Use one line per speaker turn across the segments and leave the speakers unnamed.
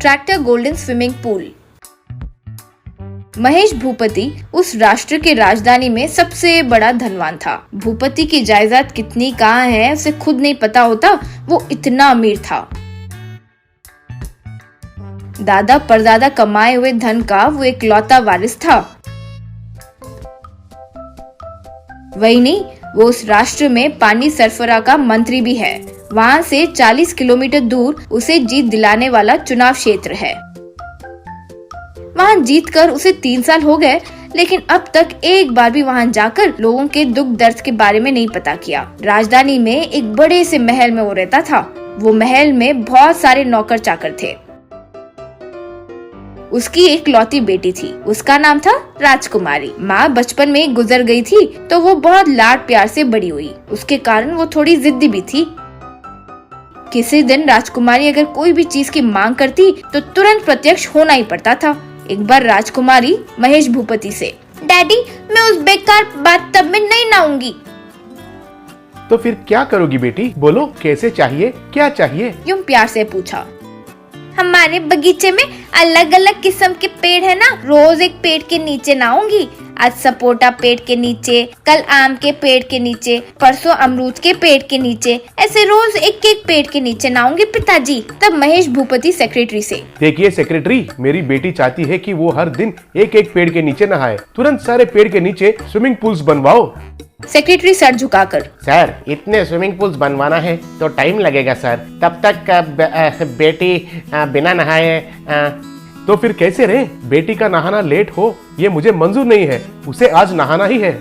Tractor golden swimming pool. Mahesh Bhupathi उस राष्ट्र के राजधानी में सबसे बड़ा धनवान था। भूपति की जायदाद कितनी कहाँ है उसे खुद नहीं पता होता, वो इतना अमीर था। दादा परदादा कमाए हुए धन का वो इकलौता वारिस था। वही नहीं, वो उस राष्ट्र में पानी सरफरा का मंत्री भी है। वहाँ से 40 किलोमीटर दूर उसे जीत दिलाने वाला चुनाव क्षेत्र है। वहाँ जीतकर उसे 3 साल हो गए, लेकिन अब तक एक बार भी वहाँ जाकर लोगों के दुख दर्द के बारे में नहीं पता किया। राजधानी में एक बड़े से महल में वो रहता था। वो महल में बहुत सारे नौकर चाकर थे। उसकी एक लौती बेटी थी, उसका नाम था राजकुमारी। माँ बचपन में गुजर गई थी तो वो बहुत लाड प्यार से बड़ी हुई। उसके कारण वो थोड़ी जिद्दी भी थी। किसी दिन राजकुमारी अगर कोई भी चीज की मांग करती तो तुरंत प्रत्यक्ष होना ही पड़ता था। एक बार राजकुमारी महेश भूपति से, डैडी मैं उस बेकार बाथटब में नहीं नहाऊंगी।
तो फिर क्या करोगी बेटी, बोलो कैसे चाहिए, क्या चाहिए?
यूं प्यार से पूछा। हमारे बगीचे में अलग अलग किस्म के पेड़ है ना, रोज एक पेड़ के नीचे नहाऊंगी। आज सपोटा पेड़ के नीचे, कल आम के पेड़ के नीचे, परसों अमरूद के पेड़ के नीचे, ऐसे रोज एक एक पेड़ के नीचे नहाऊंगी पिताजी। तब महेश भूपति सेक्रेटरी से,
देखिए सेक्रेटरी, मेरी बेटी चाहती है कि वो हर दिन एक एक पेड़ के नीचे नहाए। तुरंत सारे पेड़ के नीचे स्विमिंग पूल्स बनवाओ।
सेक्रेटरी सर झुकाकर,
सर इतने स्विमिंग पूल्स बनवाना है तो टाइम लगेगा सर। तब तक बेटी बिना नहाए
तो फिर कैसे रहे? बेटी का नहाना लेट हो ये मुझे मंजूर नहीं है, उसे आज नहाना ही है।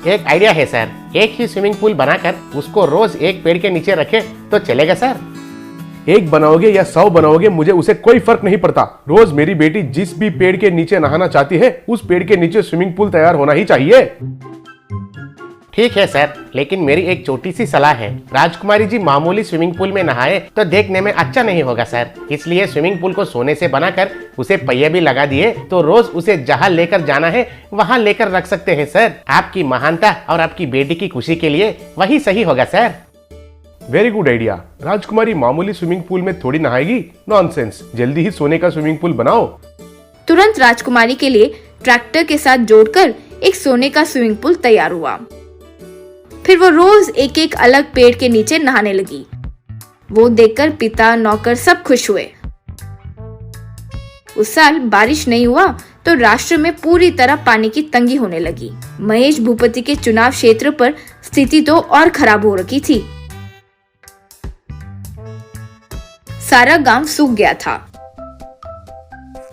एक आइडिया है सर, एक ही स्विमिंग पूल बनाकर उसको रोज एक पेड़ के नीचे रखे तो चलेगा सर?
एक बनाओगे या 100 बनाओगे मुझे उसे कोई फर्क नहीं पड़ता। रोज मेरी बेटी जिस भी पेड़ के नीचे नहाना चाहती है उस पेड़ के नीचे स्विमिंग पूल तैयार होना ही चाहिए।
ठीक है सर, लेकिन मेरी एक छोटी सी सलाह है। राजकुमारी जी मामूली स्विमिंग पूल में नहाए तो देखने में अच्छा नहीं होगा सर। इसलिए स्विमिंग पूल को सोने से बनाकर उसे पहिए भी लगा दिए तो रोज उसे जहाँ लेकर जाना है वहाँ लेकर रख सकते हैं सर। आपकी महानता और आपकी बेटी की खुशी के लिए वही सही होगा सर।
Very good idea. राजकुमारी मामूली स्विमिंग पूल में थोड़ी नहाएगी? नॉनसेंस, जल्दी ही सोने का स्विमिंग पूल बनाओ।
तुरंत राजकुमारी के लिए ट्रैक्टर के साथ जोड़कर एक सोने का स्विमिंग पूल तैयार हुआ। फिर वो रोज एक एक अलग पेड़ के नीचे नहाने लगी। वो देखकर पिता नौकर सब खुश हुए। उस साल बारिश नहीं हुआ तो राष्ट्र में पूरी तरह पानी की तंगी होने लगी। महेश भूपति के चुनाव क्षेत्र पर स्थिति तो और खराब हो रखी थी। सारा गांव सूख गया था।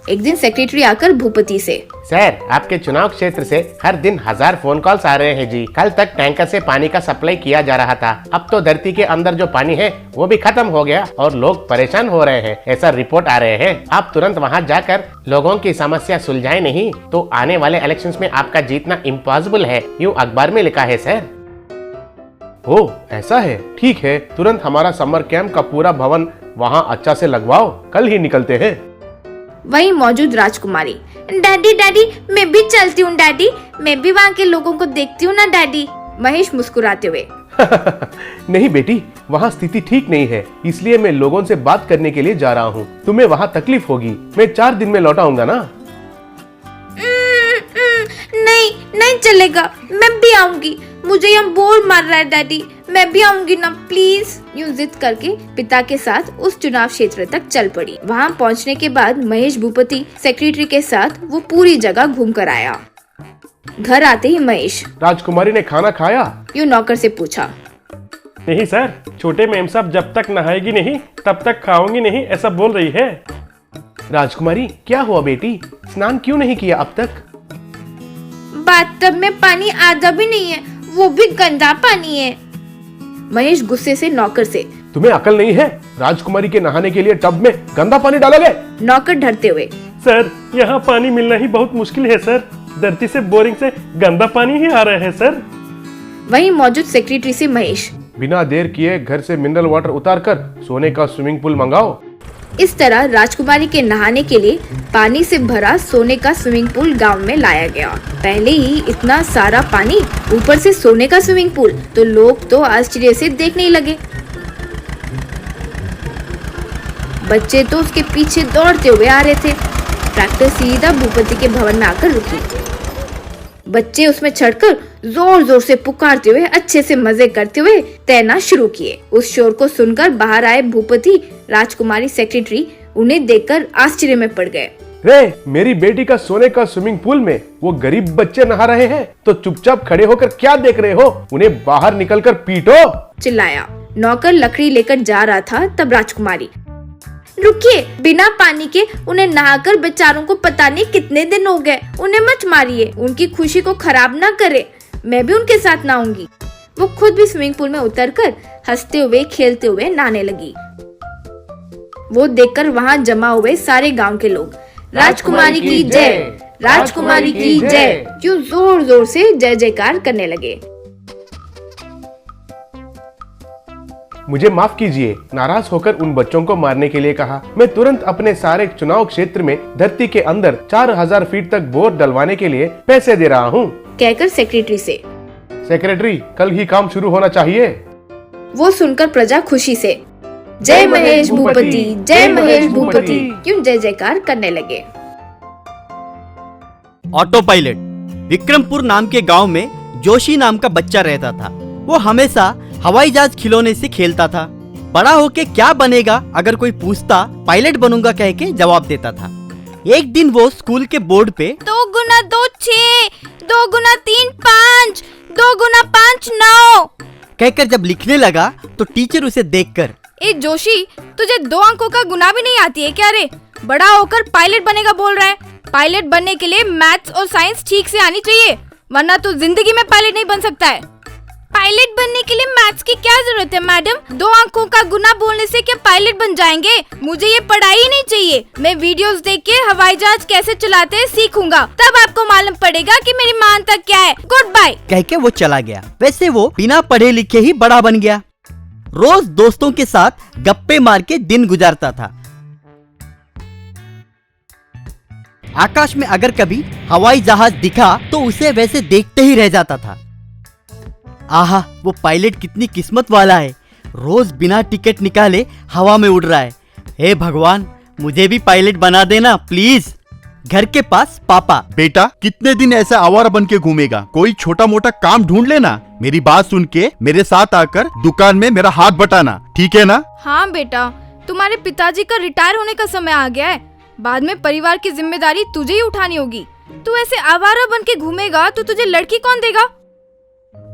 एक दिन सेक्रेटरी आकर भूपति से,
सर आपके चुनाव क्षेत्र से हर दिन 1000 फोन कॉल्स आ रहे हैं जी। कल तक टैंकर से पानी का सप्लाई किया जा रहा था, अब तो धरती के अंदर जो पानी है वो भी खत्म हो गया और लोग परेशान हो रहे हैं, ऐसा रिपोर्ट आ रहे हैं। आप तुरंत वहां जाकर लोगों की समस्या सुलझाए नहीं तो आने वाले इलेक्शंस में आपका जीतना इम्पॉसिबल है, यूँ अखबार में लिखा है सर।
ओ ऐसा है, ठीक है। तुरंत हमारा समर कैंप का पूरा भवन वहाँ अच्छा से लगवाओ, कल ही निकलते हैं।
वहीं मौजूद राजकुमारी, डैडी डैडी मैं भी चलती हूँ डैडी, मैं भी वहाँ के लोगों को देखती हूँ ना डैडी। महेश मुस्कुराते हुए,
नहीं बेटी, वहाँ स्थिति ठीक नहीं है, इसलिए मैं लोगों से बात करने के लिए जा रहा हूँ। तुम्हें वहाँ तकलीफ होगी, मैं 4 दिन में लौट आऊंगा ना।
नहीं नहीं चलेगा, मैं भी आऊंगी, मुझे यहाँ बोर मार रहा है डैडी, मैं भी आऊंगी ना प्लीज। यूं जिद करके पिता के साथ उस चुनाव क्षेत्र तक चल पड़ी। वहाँ पहुँचने के बाद महेश भूपति सेक्रेटरी के साथ वो पूरी जगह घूम कर आया। घर आते ही महेश,
राजकुमारी ने खाना खाया?
यूं नौकर से पूछा।
नहीं सर, छोटे मेम साहब जब तक नहाएगी नहीं तब तक खाऊंगी नहीं, ऐसा बोल रही है।
राजकुमारी क्या हुआ बेटी, स्नान क्यों नहीं किया अब तक?
बाथटब में पानी आधा भी नहीं है, वो भी गंदा पानी है। महेश गुस्से से नौकर से,
तुम्हें अकल नहीं है? राजकुमारी के नहाने के लिए टब में गंदा पानी डाला गया?
नौकर डरते हुए,
सर यहाँ पानी मिलना ही बहुत मुश्किल है सर, धरती से बोरिंग से गंदा पानी ही आ रहा है सर।
वहीं मौजूद सेक्रेटरी से महेश,
बिना देर किए घर से मिनरल वाटर उतारकर सोने का स्विमिंग पूल मंगाओ।
इस तरह राजकुमारी के नहाने के लिए पानी से भरा सोने का स्विमिंग पूल गांव में लाया गया। पहले ही इतना सारा पानी, ऊपर से सोने का स्विमिंग पूल, तो लोग तो आश्चर्य से देखने लगे। बच्चे तो उसके पीछे दौड़ते हुए आ रहे थे। ट्रैक्टर सीधा भूपति के भवन में आकर रुकी। बच्चे उसमें चढ़कर जोर जोर से पुकारते हुए अच्छे से मजे करते हुए तैरना शुरू किए। उस शोर को सुनकर बाहर आए भूपति, राजकुमारी, सेक्रेटरी उन्हें देखकर आश्चर्य में पड़ गए।
रे, मेरी बेटी का सोने का स्विमिंग पूल में वो गरीब बच्चे नहा रहे हैं तो चुपचाप खड़े होकर क्या देख रहे हो? उन्हें बाहर निकलकर पीटो,
चिल्लाया। नौकर लकड़ी लेकर जा रहा था, तब राजकुमारी, रुकिए, बिना पानी के उन्हें नहाकर बेचारों को पता नहीं कितने दिन हो गए, उन्हें मत मारिए, उनकी खुशी को खराब ना करे, मैं भी उनके साथ नहाऊंगी। वो खुद भी स्विमिंग पूल में उतरकर हंसते हुए खेलते हुए नहाने लगी। वो देखकर वहाँ जमा हुए सारे गांव के लोग राजकुमारी की जय, राजकुमारी की जय क्यों जोर जोर से जय जयकार करने लगे।
मुझे माफ कीजिए, नाराज होकर उन बच्चों को मारने के लिए कहा। मैं तुरंत अपने सारे चुनाव क्षेत्र में धरती के अंदर 4000 फीट तक बोर डलवाने के लिए पैसे दे रहा हूँ,
कहकर सेक्रेटरी से।
सेक्रेटरी, कल ही काम शुरू होना चाहिए।
वो सुनकर प्रजा खुशी से जय महेश भूपति, जय महेश भूपति क्यों जय जयकार करने लगे।
Auto pilot. विक्रमपुर नाम के गांव में जोशी नाम का बच्चा रहता था। वो हमेशा हवाई जहाज खिलौने से खेलता था। बड़ा होके क्या बनेगा अगर कोई पूछता, पायलट बनूंगा कह के जवाब देता था। एक दिन वो स्कूल के बोर्ड पे
2 गुना 2 6, 2 गुना 3 5, 2 गुना 5 9
कहकर जब लिखने लगा तो टीचर उसे देखकर,
ए जोशी, तुझे 2 अंकों का गुना भी नहीं आती है क्या रे? बड़ा होकर पायलट बनेगा बोल रहा है। पायलट बनने के लिए मैथ्स और साइंस ठीक से आनी चाहिए, वरना तो जिंदगी में पायलट नहीं बन सकता है। पायलट बनने के लिए मैथ्स की क्या जरूरत है मैडम? 2 अंकों का गुना बोलने से क्या पायलट बन जाएंगे? मुझे ये पढ़ाई ही नहीं चाहिए। मैं वीडियोस देख के हवाई जहाज कैसे चलाते हैं सीखूंगा, तब आपको मालूम पड़ेगा कि मेरी मानता क्या है। गुड बाय
कह के वो चला गया। वैसे वो बिना पढ़े लिखे ही बड़ा बन गया। रोज दोस्तों के साथ गप्पे मार के दिन गुजारता था। आकाश में अगर कभी हवाई जहाज दिखा तो उसे वैसे देखते ही रह जाता था। आहा, वो पायलट कितनी किस्मत वाला है, रोज बिना टिकट निकाले हवा में उड़ रहा है। हे भगवान, मुझे भी पायलट बना देना प्लीज। घर के पास पापा,
बेटा कितने दिन ऐसा आवारा बन के घूमेगा, कोई छोटा मोटा काम ढूंढ लेना। मेरी बात सुन के मेरे साथ आकर दुकान में मेरा हाथ बटाना, ठीक है ना?
हाँ बेटा, तुम्हारे पिताजी का रिटायर होने का समय आ गया है, बाद में परिवार की जिम्मेदारी तुझे ही उठानी होगी। तू ऐसे आवारा बन के घूमेगा तो तुझे लड़की कौन देगा?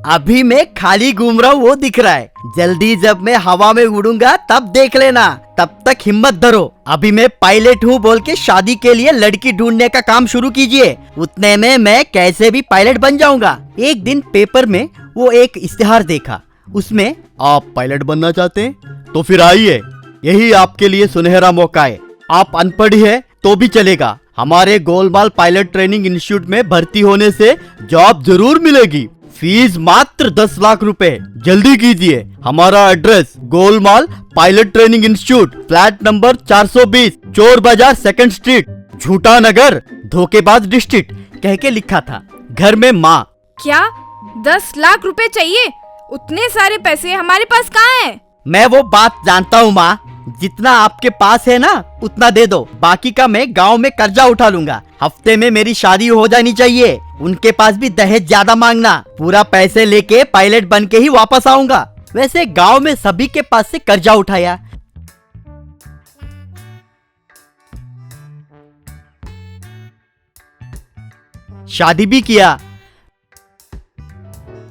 अभी मैं खाली घूम रहा हूँ वो दिख रहा है, जल्दी जब मैं हवा में उड़ूंगा तब देख लेना। तब तक हिम्मत धरो, अभी मैं पायलट हूँ बोल के शादी के लिए लड़की ढूंढने का काम शुरू कीजिए, उतने में मैं कैसे भी पायलट बन जाऊंगा। एक दिन पेपर में वो एक इश्तिहार देखा, उसमें
आप पायलट बनना चाहते हैं तो फिर आइए, यही आपके लिए सुनहरा मौका है।
आप अनपढ़ है तो भी चलेगा, हमारे गोलमाल पायलट ट्रेनिंग इंस्टीट्यूट में भर्ती होने से जॉब जरूर मिलेगी। फीस मात्र 10 लाख रुपए, जल्दी कीजिए। हमारा address Golmaal pilot training institute, flat number 420, चोर बाजार, 2nd स्ट्रीट, झूठा नगर, धोखेबाज डिस्ट्रिक्ट कह के लिखा था। घर में माँ,
क्या 10 लाख रुपए चाहिए? उतने सारे पैसे हमारे पास कहाँ है?
मैं वो बात जानता हूँ माँ, जितना आपके पास है ना उतना दे दो, बाकी का मैं गांव में कर्जा उठा लूंगा। हफ्ते में मेरी शादी हो जानी चाहिए, उनके पास भी दहेज ज्यादा मांगना, पूरा पैसे लेके पायलट बन के ही वापस आऊंगा। वैसे गांव में सभी के पास से कर्जा उठाया। शादी भी किया।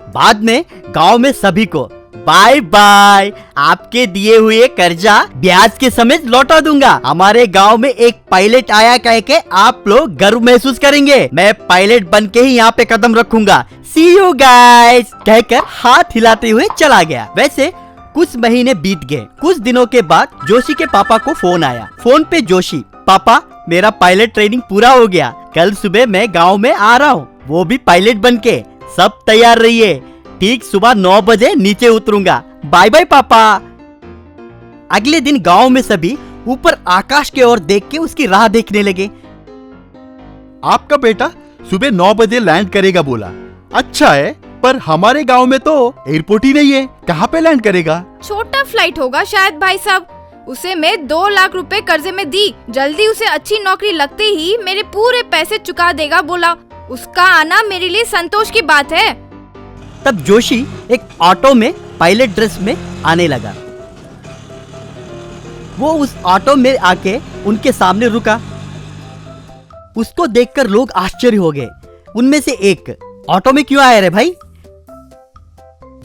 बाद में गांव में सभी को बाय बाय, आपके दिए हुए कर्जा ब्याज के समेत लौटा दूंगा। हमारे गांव में एक पायलट आया कह के आप लोग गर्व महसूस करेंगे। मैं पायलट बन के ही यहाँ पे कदम रखूंगा। सी यू गाइस कहकर हाथ हिलाते हुए चला गया। वैसे कुछ महीने बीत गए। कुछ दिनों के बाद जोशी के पापा को फोन आया। फोन पे जोशी, पापा मेरा पायलट ट्रेनिंग पूरा हो गया, कल सुबह मैं गाँव में आ रहा हूँ, वो भी पायलट बन के। सब तैयार रहिए, ठीक सुबह 9 बजे नीचे उतरूंगा। बाय बाय पापा। अगले दिन गांव में सभी ऊपर आकाश की ओर देख के उसकी राह देखने लगे।
आपका बेटा सुबह 9 बजे लैंड करेगा बोला, अच्छा है, पर हमारे गांव में तो एयरपोर्ट ही नहीं है, कहाँ पे लैंड करेगा?
छोटा फ्लाइट होगा शायद भाई साहब, उसे मैं 2 लाख रुपए कर्जे में दी। जल्दी उसे अच्छी नौकरी लगते ही मेरे पूरे पैसे चुका देगा बोला। उसका आना मेरे लिए संतोष की बात है।
तब जोशी एक ऑटो में पायलट ड्रेस में आने लगा। वो उस ऑटो में आके उनके सामने रुका। उसको देखकर लोग आश्चर्य हो गए। उनमें से एक, ऑटो में क्यों आया रे भाई?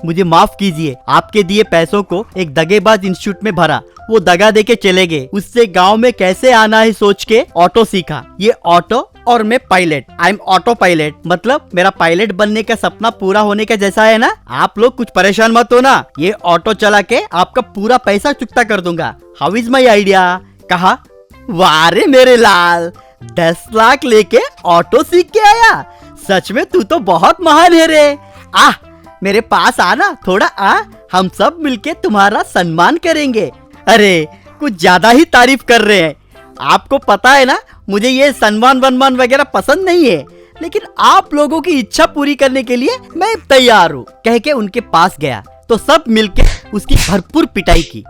मुझे माफ कीजिए, आपके दिए पैसों को एक दगेबाज इंस्टीट्यूट में भरा, वो दगा देके चले गए। उससे गांव में कैसे आना है सोच के ऑटो सीखा। ये ऑटो और मैं pilot, I am auto pilot, मतलब मेरा पायलट बनने का सपना पूरा होने का जैसा है ना। आप लोग कुछ परेशान मत हो ना, ये ऑटो चला के आपका पूरा पैसा चुकता कर दूंगा। How is my idea? कहा, वाह रे मेरे लाल, 10 लाख लेके ऑटो सीख के आया। सच में तू तो बहुत महान है रे। आ मेरे पास आना थोड़ा, हम सब मिलके तुम्हारा सम्मान करेंगे। अरे कुछ ज्यादा ही तारीफ कर रहे हैं। आपको पता है ना, मुझे ये सम्मान वनमान वगैरह पसंद नहीं है, लेकिन आप लोगों की इच्छा पूरी करने के लिए मैं तैयार हूँ, कह के उनके पास गया तो सब मिलके उसकी भरपूर पिटाई की।